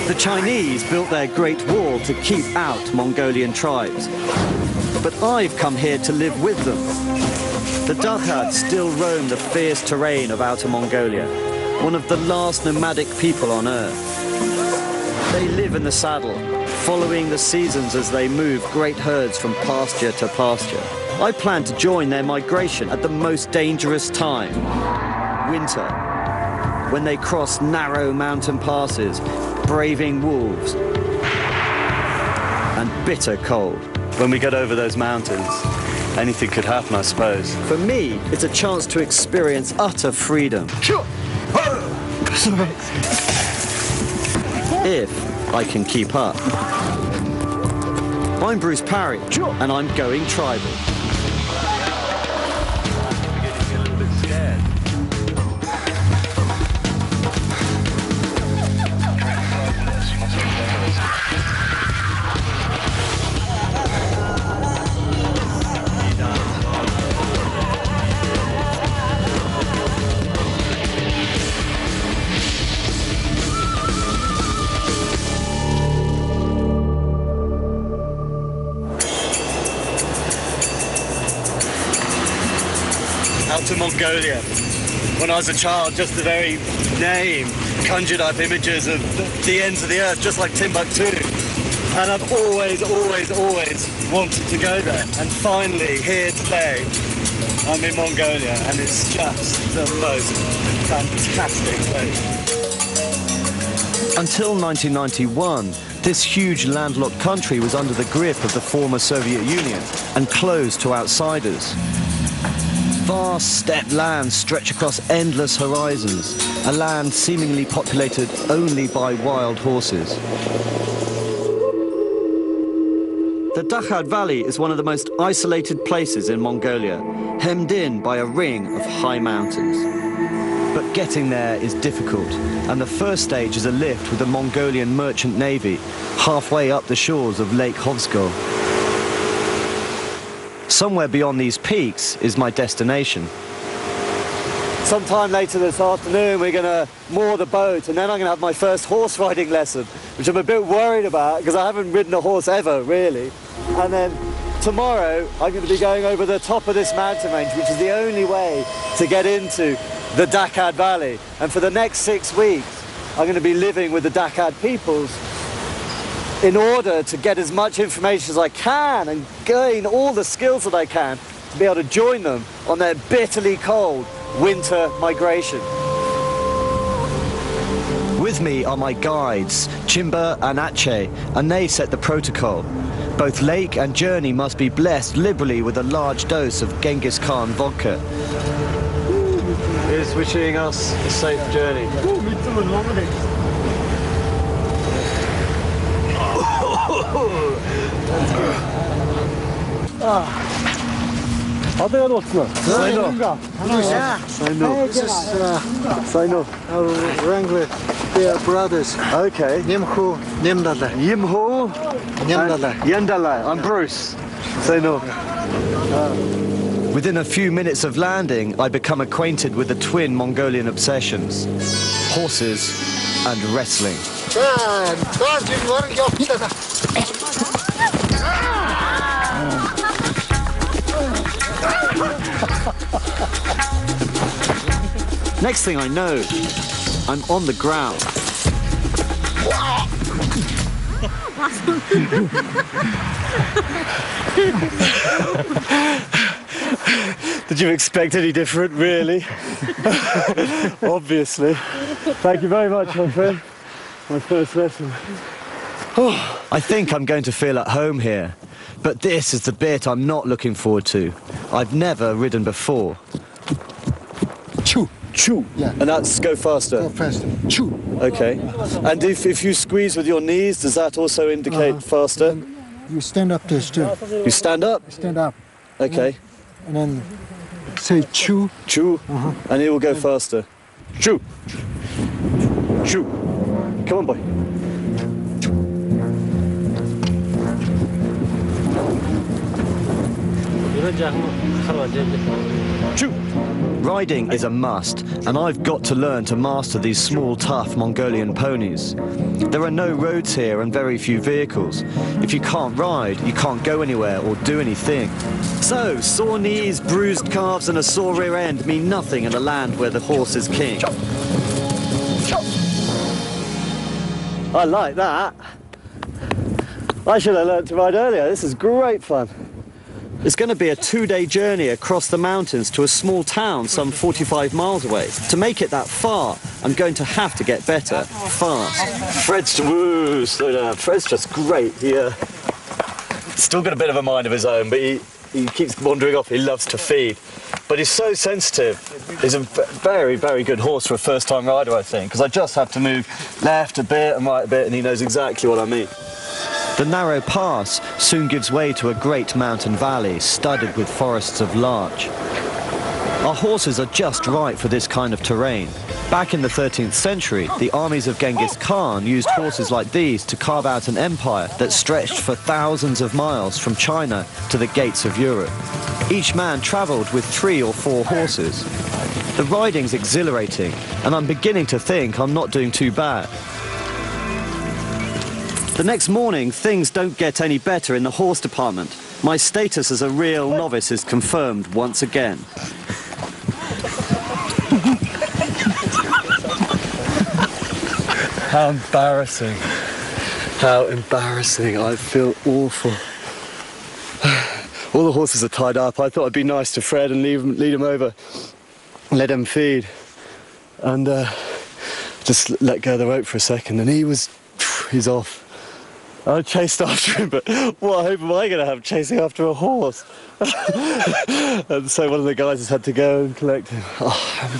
The Chinese built their Great Wall to keep out Mongolian tribes. But I've come here to live with them. The Darhad still roam the fierce terrain of Outer Mongolia, one of the last nomadic people on Earth. They live in the saddle, following the seasons as they move great herds from pasture to pasture. I plan to join their migration at the most dangerous time, winter, when they cross narrow mountain passes, braving wolves and bitter cold. When we get over those mountains, anything could happen, I suppose. For me, it's a chance to experience utter freedom. If I can keep up. I'm Bruce Parry, and I'm going tribal. To Mongolia. When I was a child, just the very name conjured up images of the ends of the earth, just like Timbuktu. And I've always wanted to go there. And finally, here today, I'm in Mongolia, and it's just the most fantastic place. Until 1991, this huge landlocked country was under the grip of the former Soviet Union and closed to outsiders. Vast steppe lands stretch across endless horizons, a land seemingly populated only by wild horses. The Darhad Valley is one of the most isolated places in Mongolia, hemmed in by a ring of high mountains. But getting there is difficult, and the first stage is a lift with the Mongolian merchant navy, halfway up the shores of Lake Hovsgol. Somewhere beyond these peaks is my destination. Sometime later this afternoon we're going to moor the boat, and then I'm going to have my first horse riding lesson, which I'm a bit worried about because I haven't ridden a horse ever, really. And then tomorrow I'm going to be going over the top of this mountain range, which is the only way to get into the Darhad Valley. And for the next 6 weeks I'm going to be living with the Darhad peoples in order to get as much information as I can and gain all the skills that I can to be able to join them on their bitterly cold winter migration. With me are my guides, Chimba and Ache, and they set the protocol. Both lake and journey must be blessed liberally with a large dose of Genghis Khan vodka. He's wishing us a safe journey. Adı olsun. Sayno. Wrangler, they are brothers. Okay. Nimhu, Nimdala. Yimho. Nimdala. Yandala. I'm Bruce. Sayno. Within a few minutes of landing, I become acquainted with the twin Mongolian obsessions: horses and wrestling. Next thing I know, I'm on the ground. Did you expect any different, really? Obviously. Thank you very much, my friend. My first lesson. I think I'm going to feel at home here, but this is the bit I'm not looking forward to. I've never ridden before. Choo. Choo. Yeah. And that's go faster. Go faster. Choo. Okay. And if you squeeze with your knees, does that also indicate faster? You stand up there still. You stand up? Stand up. Okay. And then say choo. Choo. And it will go faster. Choo. Choo. Come on, boy. Choo! Riding is a must, and I've got to learn to master these small, tough Mongolian ponies. There are no roads here and very few vehicles. If you can't ride, you can't go anywhere or do anything. So, sore knees, bruised calves and a sore rear end mean nothing in a land where the horse is king. I like that. I should have learned to ride earlier. This is great fun. It's going to be a 2-day journey across the mountains to a small town some 45 miles away. To make it that far, I'm going to have to get better, fast. Fred's just great. He still got a bit of a mind of his own, but he keeps wandering off. He loves to feed. But he's so sensitive. He's a very, very good horse for a first-time rider, I think, because I just have to move left a bit and right a bit, and he knows exactly what I mean. The narrow pass soon gives way to a great mountain valley studded with forests of larch. Our horses are just right for this kind of terrain. Back in the 13th century, the armies of Genghis Khan used horses like these to carve out an empire that stretched for thousands of miles from China to the gates of Europe. Each man travelled with 3 or 4 horses. The riding's exhilarating, and I'm beginning to think I'm not doing too bad. The next morning, things don't get any better in the horse department. My status as a real novice is confirmed once again. How embarrassing. How embarrassing. I feel awful. All the horses are tied up. I thought I'd be nice to Fred and lead him over, let him feed, and just let go of the rope for a second, and he's off. I chased after him, but what hope am I going to have chasing after a horse? And so one of the guys has had to go and collect him. Oh,